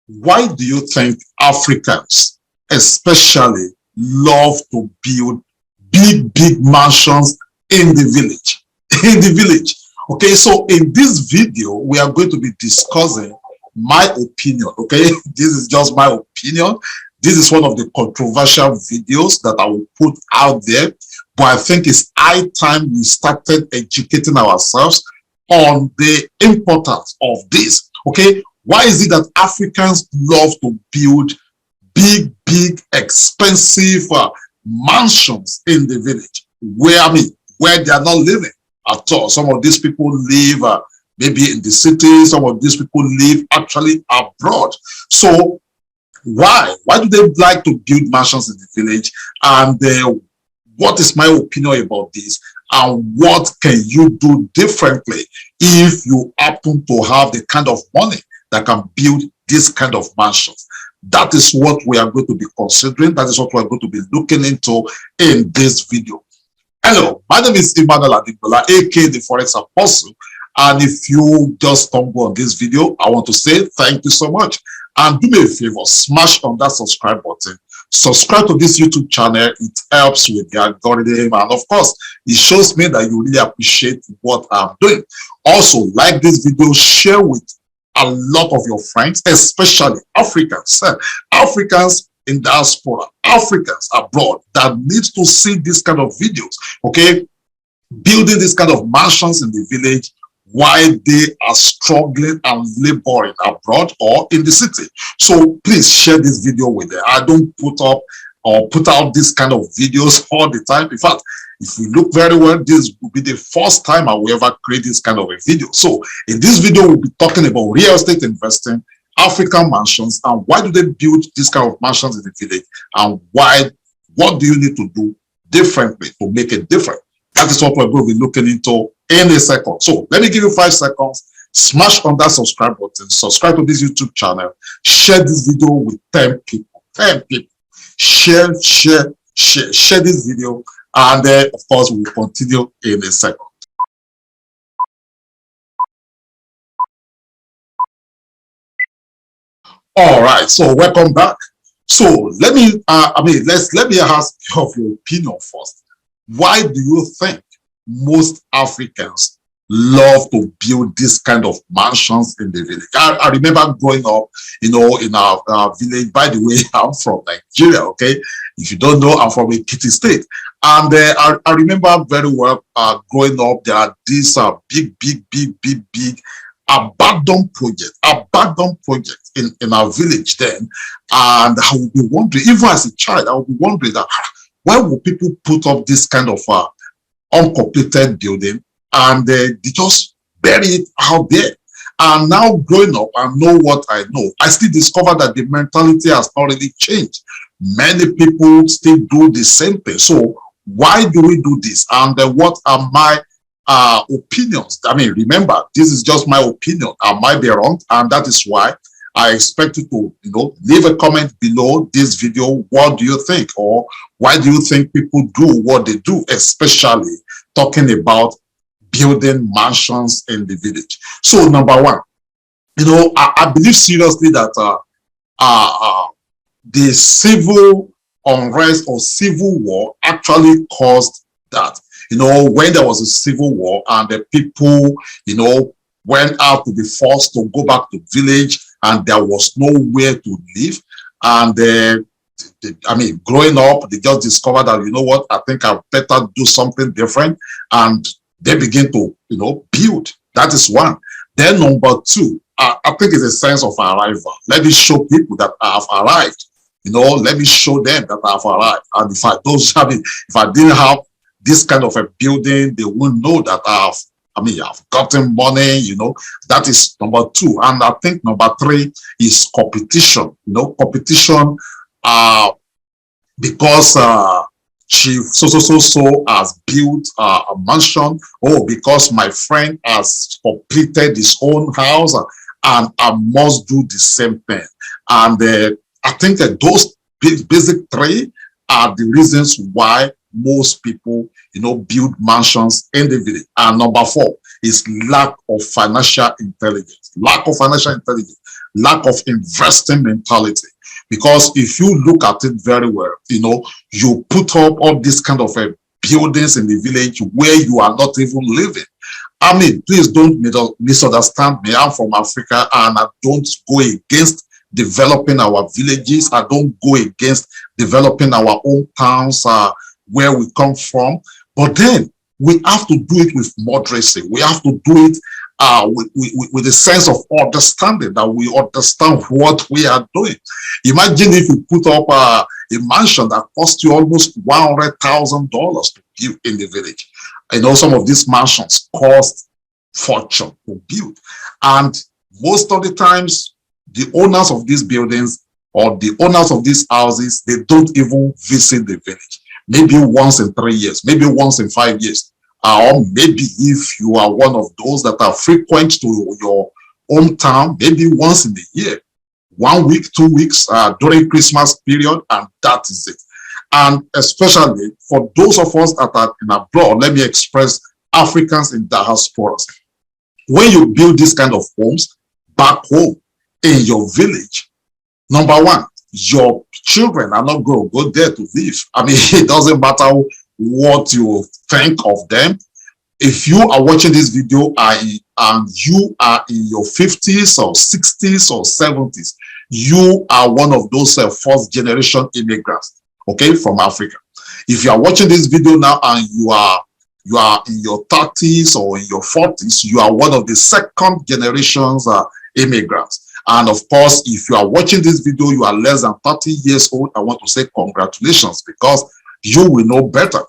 Why do you think Africans especially love to build big mansions in the village? In the village. Okay, so in this video, we are going to be discussing my opinion. Okay, this is just my opinion. This is one of the controversial videos that I will put out there, but I think it's high time we started educating ourselves on the importance of this. Okay, why is it that Africans love to build big, expensive mansions in the village? Where they are not living at all. Some of these people live maybe in the city. Some of these people live actually abroad. So why do they like to build mansions in the village? And what is my opinion about this? And what can you do differently if you happen to have the kind of money that can build this kind of mansions? That is what we are going to be considering. That is what we are going to be looking into in this video. Hello, my name is Emmanuel Adibula, aka the Forex Apostle. And if you just stumble on this video, I want to say thank you so much. And do me a favor, smash on that subscribe button. Subscribe to this YouTube channel. It helps with the algorithm. And of course, it shows me that you really appreciate what I'm doing. Also, like this video, share with a lot of your friends, especially Africans. Africans in diaspora, Africans abroad that need to see this kind of videos. Okay, building this kind of mansions in the village while they are struggling and laboring abroad or in the city. So please share this video with them. I don't put out this kind of videos all the time. In fact, if we look very well, this will be the first time I will ever create this kind of a video. So in this video, we'll be talking about real estate investing, African mansions, and why do they build this kind of mansions in the village, and what do you need to do differently to make it different? That is what we're going to be looking into in a second. So let me give you 5 seconds. Smash on that subscribe button. Subscribe to this YouTube channel. Share this video with 10 people. 10 people. Share this video. And then, of course, we'll continue in a second. All right. So welcome back. So let me let me ask you of your opinion first. Why do you think most Africans love to build this kind of mansions in the village? I remember growing up, in our village. By the way, I'm from Nigeria, okay? If you don't know, I'm from Ekiti State. And I remember very well growing up, there are these big abandoned projects in our village then. And I would be wondering, even as a child, I would be wondering that why would people put up this kind of uncompleted building and they just bury it out there? And now growing up, I know what I know. I still discover that the mentality has not really changed. Many people still do the same thing. So why do we do this? And what are my opinions? I mean, remember, this is just my opinion. I might be wrong, and that is why I expect you to, leave a comment below this video. What do you think? Or why do you think people do what they do, especially talking about building mansions in the village? So number one, I believe seriously that the civil unrest or civil war actually caused that. When there was a civil war and the people, went out to be forced to go back to village and there was nowhere to live. And growing up, they just discovered that, what, I think I better do something different. And they begin to, build. That is one. Then number two, I think it's a sense of arrival. Let me show people that I have arrived. Let me show them that I have arrived. And if I didn't have this kind of a building, they won't know that I've gotten money, that is number two. And I think number three is competition, competition, because Chief so has built a mansion, because my friend has completed his own house and I must do the same thing. And I think that those basic three are the reasons why most people, build mansions in the village. And number four is lack of financial intelligence. Lack of financial intelligence. lack of investing mentality. Because if you look at it very well, you know, you put up all these kind of buildings in the village where you are not even living. I mean, please don't misunderstand me. I'm from Africa, and I don't go against developing our villages. I don't go against developing our own towns where we come from. But then we have to do it with moderacy. We have to do it with a sense of understanding, that we understand what we are doing. Imagine if you put up a mansion that costs you almost $100,000 to build in the village. I know some of these mansions cost fortune to build, and most of the times the owners of these buildings or the owners of these houses, they don't even visit the village. Maybe once in 3 years, maybe once in 5 years. Or maybe if you are one of those that are frequent to your hometown, maybe once in a year, 1 week, 2 weeks during Christmas period, and that is it. And especially for those of us that are in abroad, let me express Africans in diaspora. When you build this kind of homes back home in your village, number one, your children are not going to go there to live. I mean, it doesn't matter what you think of them. If you are watching this video and you are in your 50s or 60s or 70s, you are one of those first generation immigrants, okay, from Africa. If you are watching this video now and you are in your 30s or in your 40s, you are one of the second generations immigrants. And of course, if you are watching this video, you are less than 30 years old, I want to say congratulations, because you will know better.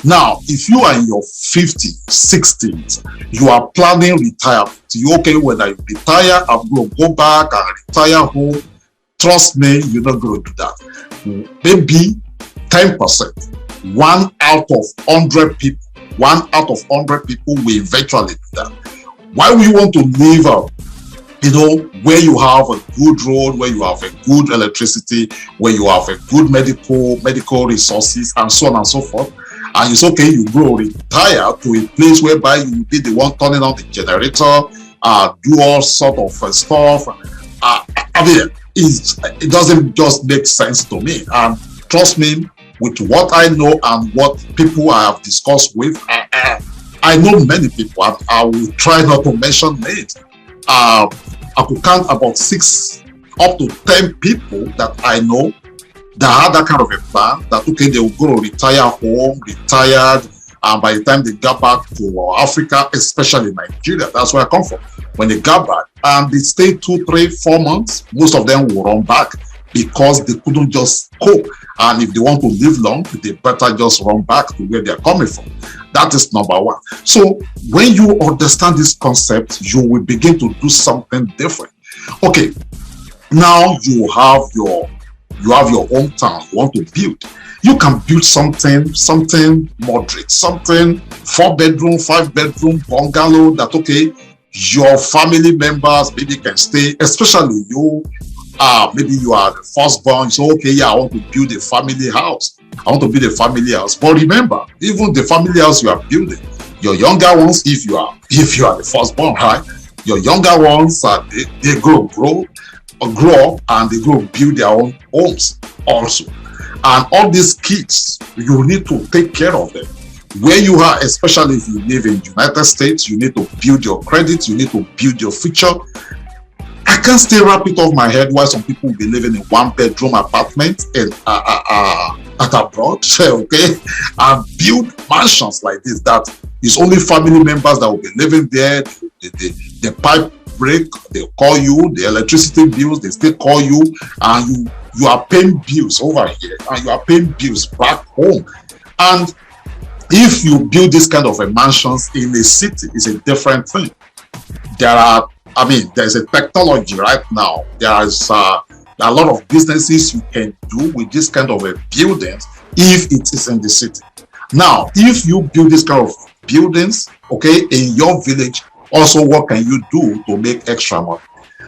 Now, if you are in your 50s, 60s, you are planning retirement. You okay, when I retire, I'm going to go back and retire home. Trust me, you're not going to do that. Maybe 10%, 1 out of 100 people, 1 out of 100 people will eventually do that. Why would you want to live you know, where you have a good road, where you have a good electricity, where you have a good medical resources, and so on and so forth? And it's okay, you go retire to a place whereby you will be the one turning on the generator, do all sort of stuff. I mean, it doesn't just make sense to me. And trust me, with what I know and what people I have discussed with, I know many people. I will try not to mention names. I could count about 6 up to 10 people that I know that had that kind of a plan, that okay, they will go to retire home, retired, and by the time they got back to Africa, especially Nigeria, that's where I come from. When they got back and they stayed 2, 3, 4 months, most of them will run back because they couldn't just cope. And if they want to live long, they better just run back to where they're coming from. That is number one. So when you understand this concept, you will begin to do something different. Okay, now you have your hometown you want to build. You can build something moderate, something 4-bedroom, 5-bedroom bungalow that okay, your family members maybe can stay, especially you. Maybe you are the firstborn, so okay, yeah, I want to build a family house. I want to build a family house. But remember, even the family house you are building, your younger ones, if you are the firstborn, right? Your younger ones, they grow up and they go build their own homes also. And all these kids, you need to take care of them. Where you are, especially if you live in the United States, you need to build your credit, you need to build your future. I can't still wrap it off my head why some people will be living in 1-bedroom apartment and at abroad, okay, and build mansions like this. That is only family members that will be living there. The pipe break, they call you. The electricity bills, they still call you, and you are paying bills over here, and you are paying bills back home. And if you build this kind of a mansions in a city, it's a different thing. There's a technology right now. There's a lot of businesses you can do with this kind of a buildings if it is in the city. Now, if you build this kind of buildings, okay, in your village, also what can you do to make extra money?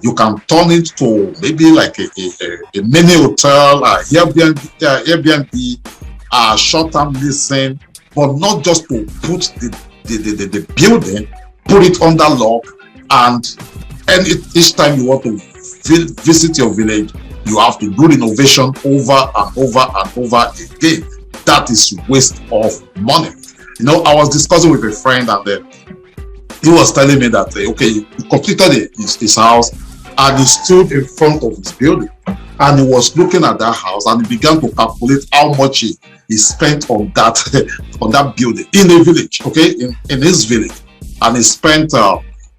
You can turn it to maybe like a mini hotel, Airbnb, short-term leasing, but not just to put the building, put it under lock, and each time you want to visit your village, you have to do renovation over and over and over again. That is waste of money. You know, I was discussing with a friend, and he was telling me that, okay, he completed his house, and he stood in front of his building, and he was looking at that house, and he began to calculate how much he spent on that on that building in a village, okay, in his village. And he spent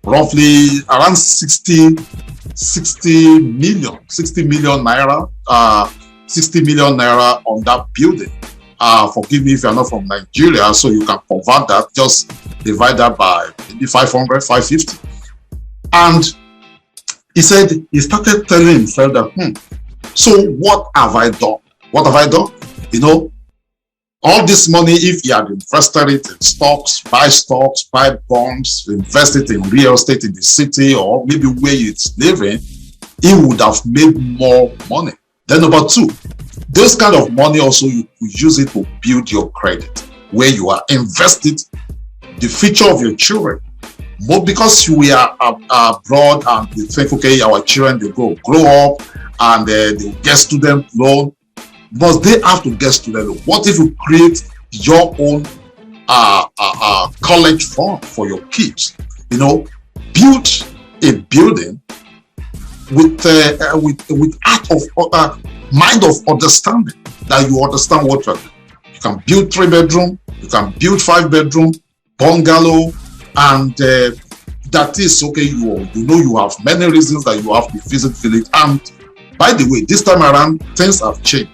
roughly around 60 million naira, 60 million naira on that building. Forgive me if you're not from Nigeria, so you can convert that, just divide that by maybe 500, 550. And he said, he started telling himself that, so what have I done? What have I done? You know, all this money, if he had invested it in stocks, buy bonds, invest it in real estate in the city, or maybe where it's living, he would have made more money. Then number two, this kind of money also, you could use it to build your credit, where you are invested the future of your children. But because we are abroad and we think, okay, our children, they grow up and they get student loan, must they have to get student loan? What if you create your own college fund for your kids? You know, build a building with mind of understanding, that you understand what you're doing. You can build 3-bedroom, you can build 5-bedroom, bungalow, and that is okay. You know, you have many reasons that you have to visit village. And by the way, this time around, things have changed.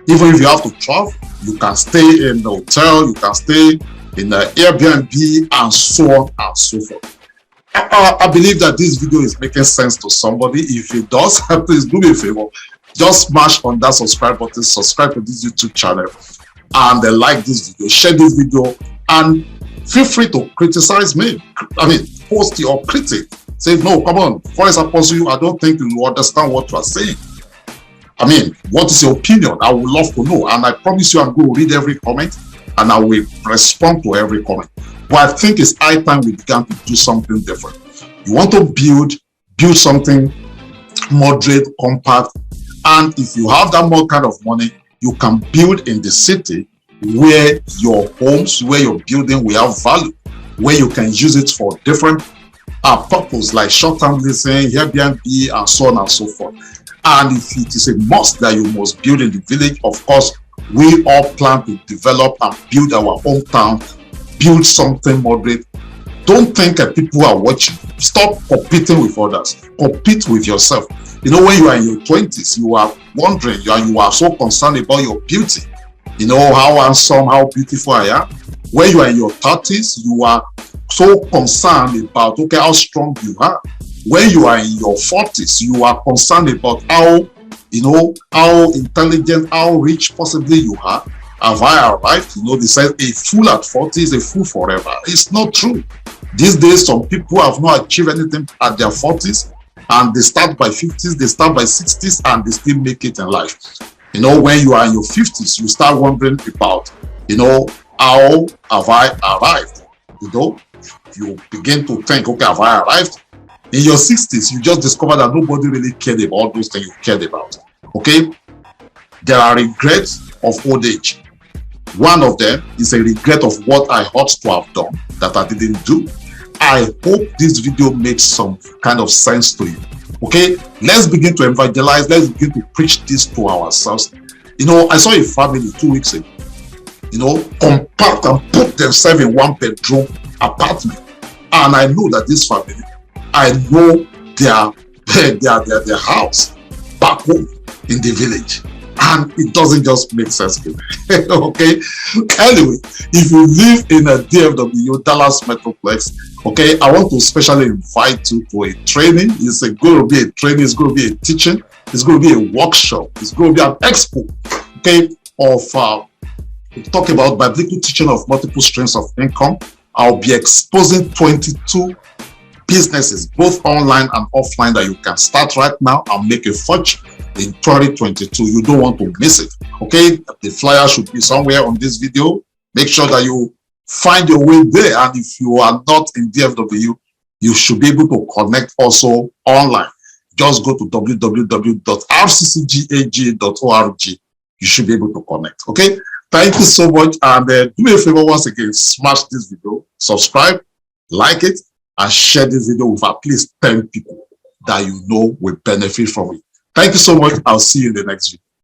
Even if you have to travel, you can stay in the hotel, you can stay in the Airbnb, and so on and so forth. I believe that this video is making sense to somebody. If it does, please do me a favor. Just smash on that subscribe button, subscribe to this YouTube channel, and like this video, share this video, and feel free to criticize me. I mean, post your critic. Say, no, come on, Forex Apostle, I don't think you understand what you are saying. I mean, what is your opinion? I would love to know. And I promise you, I'm going to read every comment, and I will respond to every comment. But I think it's high time we began to do something different. You want to build something moderate, compact, and if you have that more kind of money, you can build in the city where your homes, where your building will have value, where you can use it for different purposes like short-term leasing, Airbnb, and so on and so forth. And if it is a must that you must build in the village, of course, we all plan to develop and build our own town, build something moderate. Don't think that people are watching. Stop competing with others. Compete with yourself. You know, when you are in your 20s, you are wondering, you are so concerned about your beauty. You know, how handsome, how beautiful I am. When you are in your 30s, you are so concerned about, okay, how strong you are. When you are in your 40s, you are concerned about how, you know, how intelligent, how rich possibly you are. Have I arrived? You know, they say a fool at 40 is a fool forever. It's not true. These days, some people have not achieved anything at their 40s, and they start by 50s, they start by 60s, and they still make it in life. You know, when you are in your 50s, you start wondering about, you know, how have I arrived? You know, you begin to think, okay, have I arrived? In your 60s, you just discover that nobody really cared about those things you cared about. Okay? There are regrets of old age. One of them is a regret of what I ought to have done that I didn't do. I hope this video makes some kind of sense to you. Okay? Let's begin to evangelize. Let's begin to preach this to ourselves. You know, I saw a family 2 weeks ago, you know, compact and put themselves in 1-bedroom apartment. And I know that this family, I know their house back home in the village, and it doesn't just make sense to me. Okay, anyway, if you live in a DFW, Dallas Metroplex, okay, I want to especially invite you to a training. It's going to be a training, it's going to be a teaching, it's going to be a workshop, it's going to be an expo, okay, of talk about biblical teaching of multiple streams of income. I'll be exposing 22 businesses, both online and offline, that you can start right now and make a fortune in 2022. You don't want to miss it. Okay, the flyer should be somewhere on this video. Make sure that you find your way there. And if you are not in DFW, you should be able to connect also online. just go to www.rccgag.org. You should be able to connect. Okay. Thank you so much. And do me a favor once again, smash this video, subscribe, like it, and share this video with at least 10 people that you know will benefit from it. Thank you so much. I'll see you in the next video.